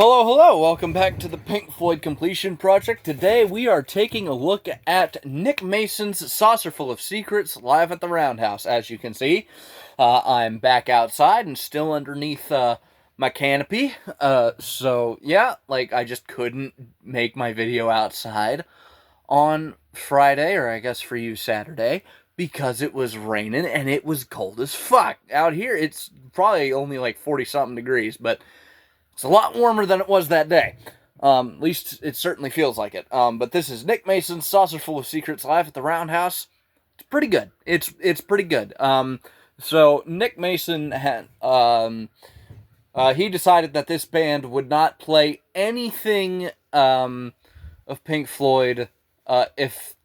Hello, hello, welcome back to the Pink Floyd Completion Project. Today we are taking a look at Nick Mason's Saucerful of Secrets live at the Roundhouse. As you can see, I'm back outside and still underneath my canopy. So yeah, I just couldn't make my video outside on Friday, or I guess for you Saturday, because it was raining and it was cold as fuck. Out here it's probably only like 40-something degrees, but it's a lot warmer than it was that day. At least it certainly feels like it. But this is Nick Mason's Saucerful of Secrets live at the Roundhouse. It's pretty good. It's pretty good. So Nick Mason had he decided that this band would not play anything of Pink Floyd if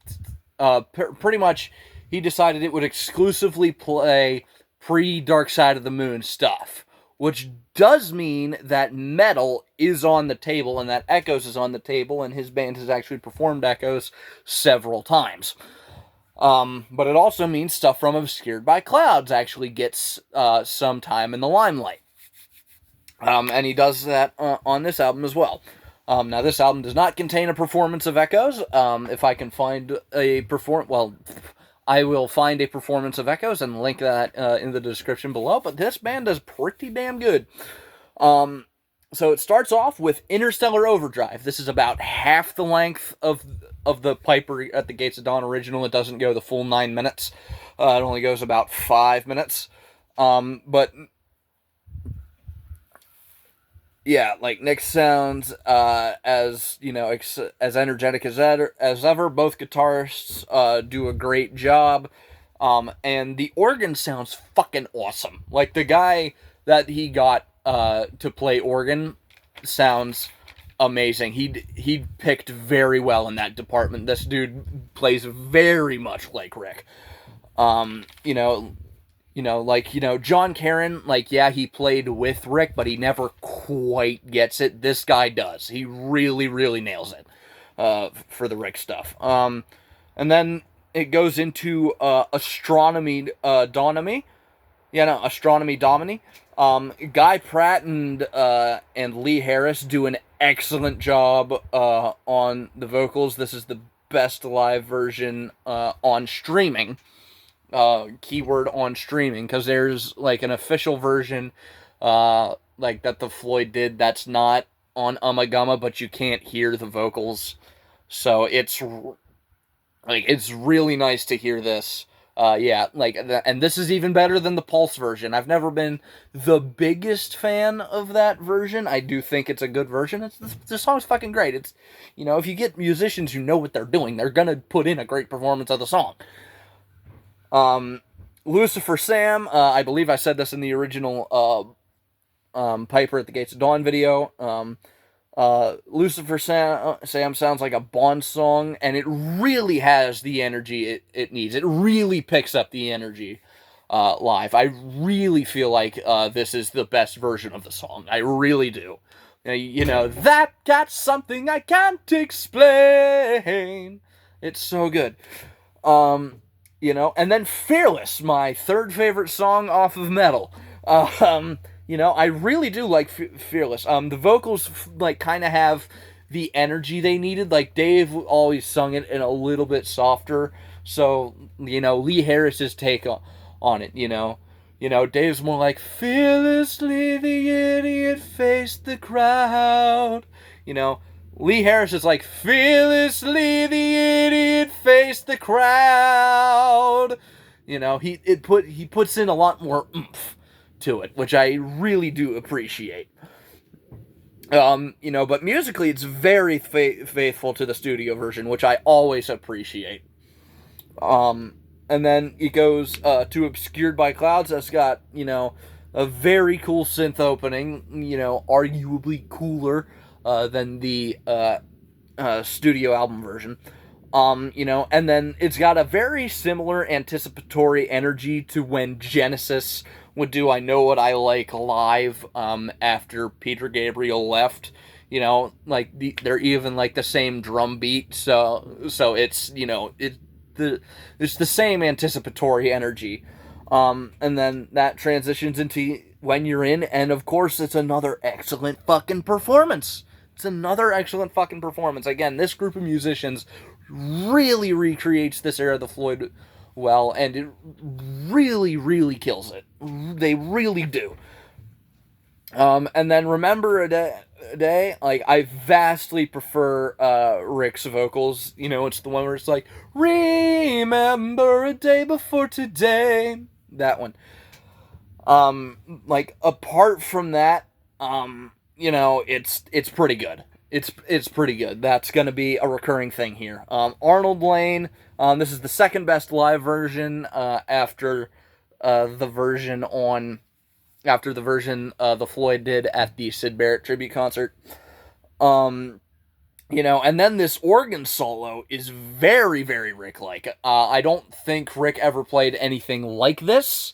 pretty much he decided it would exclusively play pre-Dark Side of the Moon stuff, which does mean that Metal is on the table and that Echoes is on the table, and his band has actually performed Echoes several times. But it also means stuff from Obscured by Clouds actually gets some time in the limelight. And he does that on this album as well. Now, this album does not contain a performance of Echoes. If I can find a I will find a performance of Echoes and link that in the description below, but this band is pretty damn good. So it starts off with Interstellar Overdrive. This is about half the length of the Piper at the Gates of Dawn original. It doesn't go the full 9 minutes. It only goes about 5 minutes. But yeah, Nick sounds as energetic as ever. Both guitarists do a great job, and the organ sounds fucking awesome. The guy that he got to play organ sounds amazing. He picked very well in that department. This dude plays very much like Rick. John Caron, yeah, he played with Rick, but he never quite gets it. This guy does. He really, really nails it for the Rick stuff. And then it goes into Astronomy Domini. Guy Pratt and Lee Harris do an excellent job on the vocals. This is the best live version on streaming. Keyword on streaming, because there's an official version that the Floyd did that's not on Ummagumma, but you can't hear the vocals, so it's really nice to hear this. And this is even better than the Pulse version. I've never been the biggest fan of that version. I do think it's a good version. The song's fucking great. It's, if you get musicians who know what they're doing, they're gonna put in a great performance of the song. Lucifer Sam, I believe I said this in the original Piper at the Gates of Dawn video. Lucifer Sam sounds like a Bond song, and it really has the energy it needs. It really picks up the energy live. I really feel like this is the best version of the song. I really do. That got something I can't explain. It's so good. And then Fearless, my third favorite song off of Metal. I really do like Fearless. The vocals, kind of have the energy they needed. Dave always sung it in a little bit softer. So, Lee Harris's take on it, Dave's more like, fearlessly the idiot faced the crowd. Lee Harris is like, fearlessly the idiot faced the crowd. He puts in a lot more oomph to it, which I really do appreciate. But musically it's very faithful to the studio version, which I always appreciate. And then it goes to Obscured by Clouds. That's got, a very cool synth opening, arguably cooler than the studio album version. And then it's got a very similar anticipatory energy to when Genesis would do I Know What I Like live after Peter Gabriel left. They're even the same drum beat, so it's it's the same anticipatory energy. And then that transitions into When You're In, and of course, it's another excellent fucking performance. It's another excellent fucking performance. Again, this group of musicians really recreates this era of the Floyd well, and it really, really kills it. They really do. And then Remember a Day, like, I vastly prefer Rick's vocals. You know, it's the one where it's like, remember a day before today. That one. Like, apart from that, you know, it's pretty good. It's pretty good. That's gonna be a recurring thing here. Arnold Lane, this is the second best live version, after the version on after the version the Floyd did at the Syd Barrett tribute concert. You know, and then this organ solo is very, very Rick-like. I don't think Rick ever played anything like this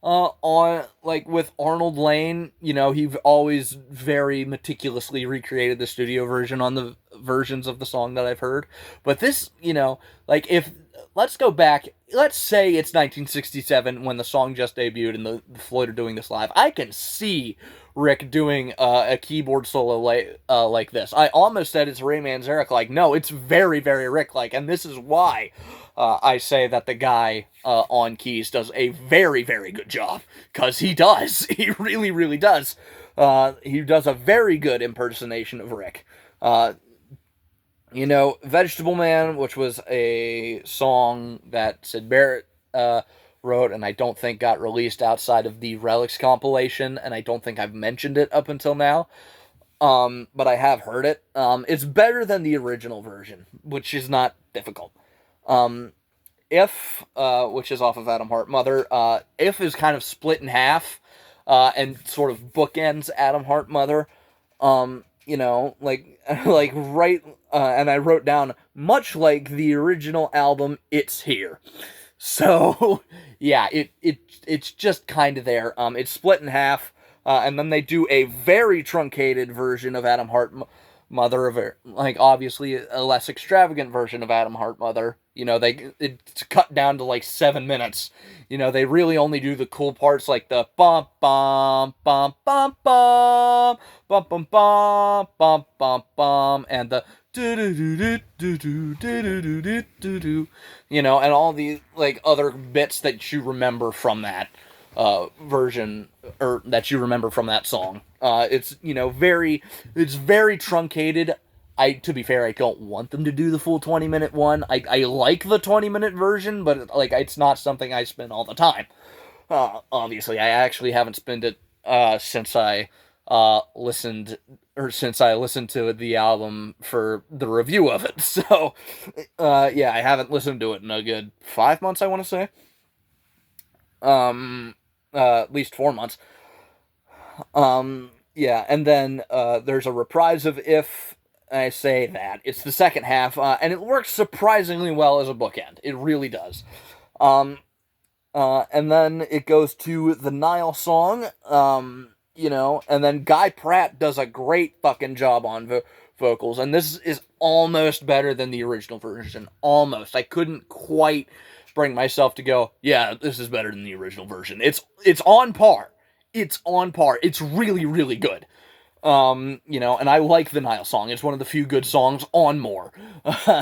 on, like, with Arnold Lane. You know, he always very meticulously recreated the studio version on the versions of the song that I've heard. But this, you know, like, if let's go back. Let's say it's 1967 when the song just debuted and the Floyd are doing this live. I can see Rick doing a keyboard solo like this. I almost said it's Ray Manzarek like. No, it's very, very Rick like, and this is why I say that the guy on keys does a very, very good job, because he does. He really, really does. He does a very good impersonation of Rick. You know, Vegetable Man, which was a song that Syd Barrett wrote, and I don't think got released outside of the Relics compilation, and I don't think I've mentioned it up until now. But I have heard it. It's better than the original version, which is not difficult. If, which is off of Atom Heart Mother, If is kind of split in half, and sort of bookends Atom Heart Mother. You know, like right, and I wrote down, much like the original album, it's here. So, yeah, it's just kind of there. It's split in half, and then they do a very truncated version of Atom Heart Mother, of it, like, obviously a less extravagant version of Atom Heart Mother. You know, it's cut down to like 7 minutes. You know, they really only do the cool parts, like the bum bum bum bum bum bum bum bum bum bum bum, and the do do do do do do do do do do do, you know, and all the, like, other bits that you remember from that version, or that you remember from that song. It's, you know, it's very truncated. To be fair, I don't want them to do the full 20-minute one. I like the 20-minute version, but, like, it's not something I spin all the time. Obviously, I actually haven't spinned it since I listened to the album for the review of it. So, yeah, I haven't listened to it in a good 5 months, I want to say. At least 4 months. Yeah, and then there's a reprise of If. I say that. It's the second half, and it works surprisingly well as a bookend. It really does. And then it goes to the Nile song, you know, and then Guy Pratt does a great fucking job on vocals, and this is almost better than the original version. Almost. I couldn't quite bring myself to go, yeah, this is better than the original version. It's on par. It's on par. It's really, really good. You know, and I like the Nile song. It's one of the few good songs on More.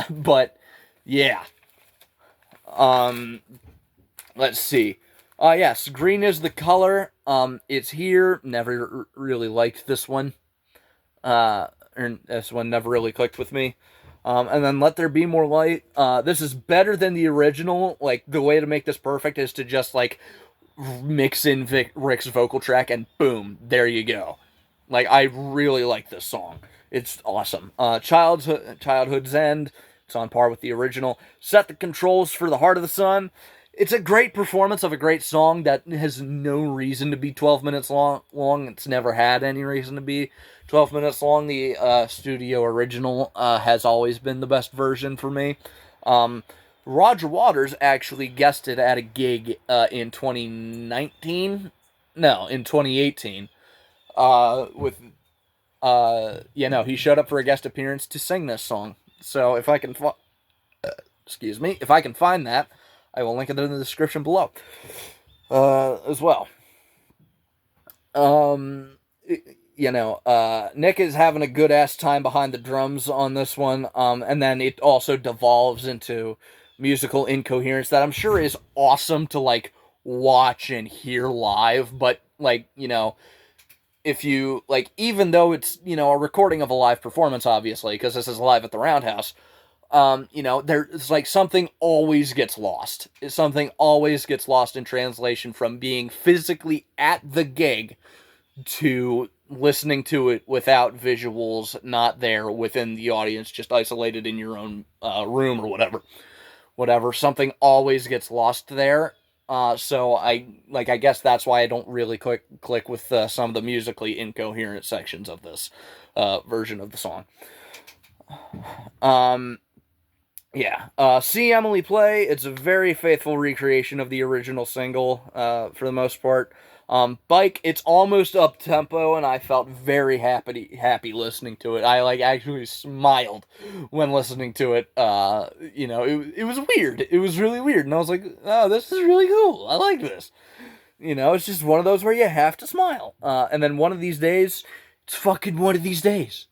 But, yeah. Let's see. Yes, Green is the Color. It's here. Never really liked this one. This one never really clicked with me. And then Let There Be More Light. This is better than the original. Like, the way to make this perfect is to just, like, mix in Rick's vocal track, and boom, there you go. Like, I really like this song. It's awesome. Childhood's End. It's on par with the original. Set the Controls for the Heart of the Sun. It's a great performance of a great song that has no reason to be 12 minutes long. It's never had any reason to be 12 minutes long. The studio original has always been the best version for me. Roger Waters actually guested at a gig in 2019. No, in 2018. He showed up for a guest appearance to sing this song. So if I can if I can find that, I will link it in the description below. as well. Nick is having a good ass time behind the drums on this one, and then it also devolves into musical incoherence that I'm sure is awesome to like watch and hear live, but like, if you like, even though it's, a recording of a live performance, obviously, because this is live at the Roundhouse, there's like something always gets lost. Something always gets lost in translation from being physically at the gig to listening to it without visuals, not there within the audience, just isolated in your own room or whatever. Something always gets lost there. So I guess that's why I don't really click with some of the musically incoherent sections of this version of the song. See Emily Play. It's a very faithful recreation of the original single for the most part. Bike, it's almost up tempo, and I felt very happy listening to it. I actually smiled when listening to it. It was weird. It was really weird, and I was like, oh, this is really cool. I like this. It's just one of those where you have to smile. And then one of these days, it's fucking one of these days.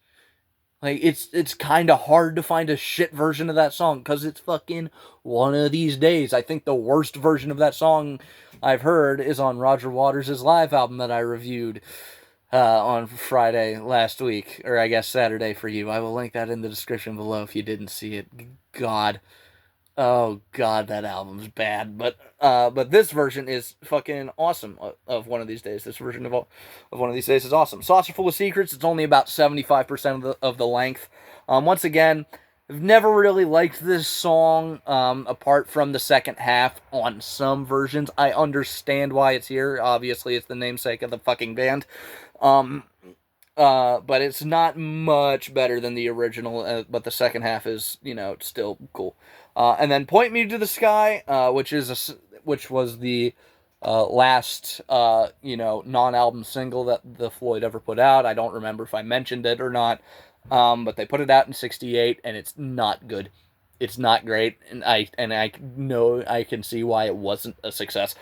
Like, it's kind of hard to find a shit version of that song, because it's fucking one of these days. I think the worst version of that song I've heard is on Roger Waters' live album that I reviewed on Friday last week, or I guess Saturday for you. I will link that in the description below if you didn't see it. God. Oh, God, that album's bad. But this version is fucking awesome of One of These Days. This version of One of These Days is awesome. Saucerful of Secrets, it's only about 75% of the length. Once again, I've never really liked this song, apart from the second half on some versions. I understand why it's here. Obviously, it's the namesake of the fucking band. But it's not much better than the original, but the second half is, still cool. And then Point Me to the Sky, which was the last, non-album single that the Floyd ever put out. I don't remember if I mentioned it or not, but they put it out in '68, and it's not good. It's not great, and I know I can see why it wasn't a success.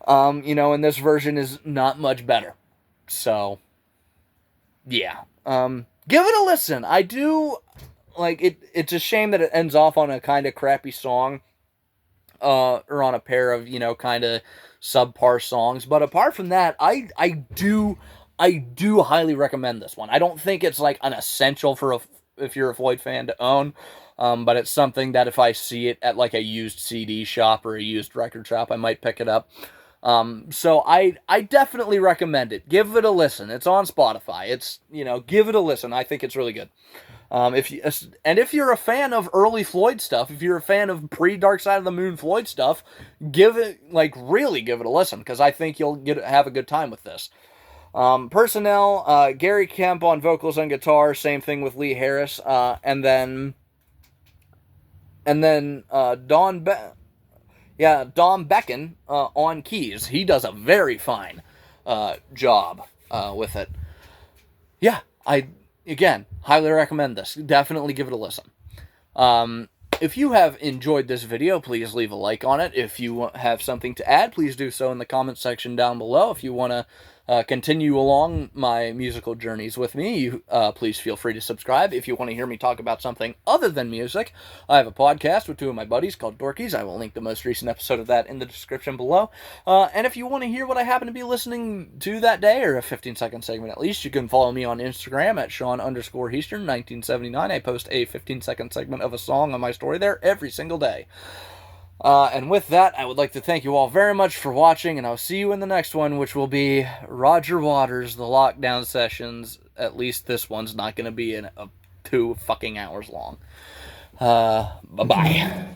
And this version is not much better. So, yeah. Give it a listen. I do like it. It's a shame that it ends off on a kind of crappy song, or on a pair of kind of subpar songs. But apart from that, I do highly recommend this one. I don't think it's like an essential if you're a Floyd fan to own, but it's something that if I see it at like a used CD shop or a used record shop, I might pick it up. So I definitely recommend it. Give it a listen. It's on Spotify. It's, give it a listen. I think it's really good. If you're a fan of early Floyd stuff, if you're a fan of pre-Dark Side of the Moon Floyd stuff, really give it a listen, because I think you'll have a good time with this. Personnel, Gary Kemp on vocals and guitar, same thing with Lee Harris, and then Don Becken on keys. He does a very fine job with it. Yeah, again, highly recommend this. Definitely give it a listen. If you have enjoyed this video, please leave a like on it. If you have something to add, please do so in the comment section down below. If you want to continue along my musical journeys with me, please feel free to subscribe. If you want to hear me talk about something other than music, I have a podcast with two of my buddies called Dorkies. I will link the most recent episode of that in the description below. And if you want to hear what I happen to be listening to that day, or a 15-second segment at least, you can follow me on Instagram at Sean_Heastern1979. I post a 15-second segment of a song on my story there every single day. And with that, I would like to thank you all very much for watching, and I'll see you in the next one, which will be Roger Waters, the Lockdown Sessions. At least this one's not going to be 2 fucking hours long. Bye-bye.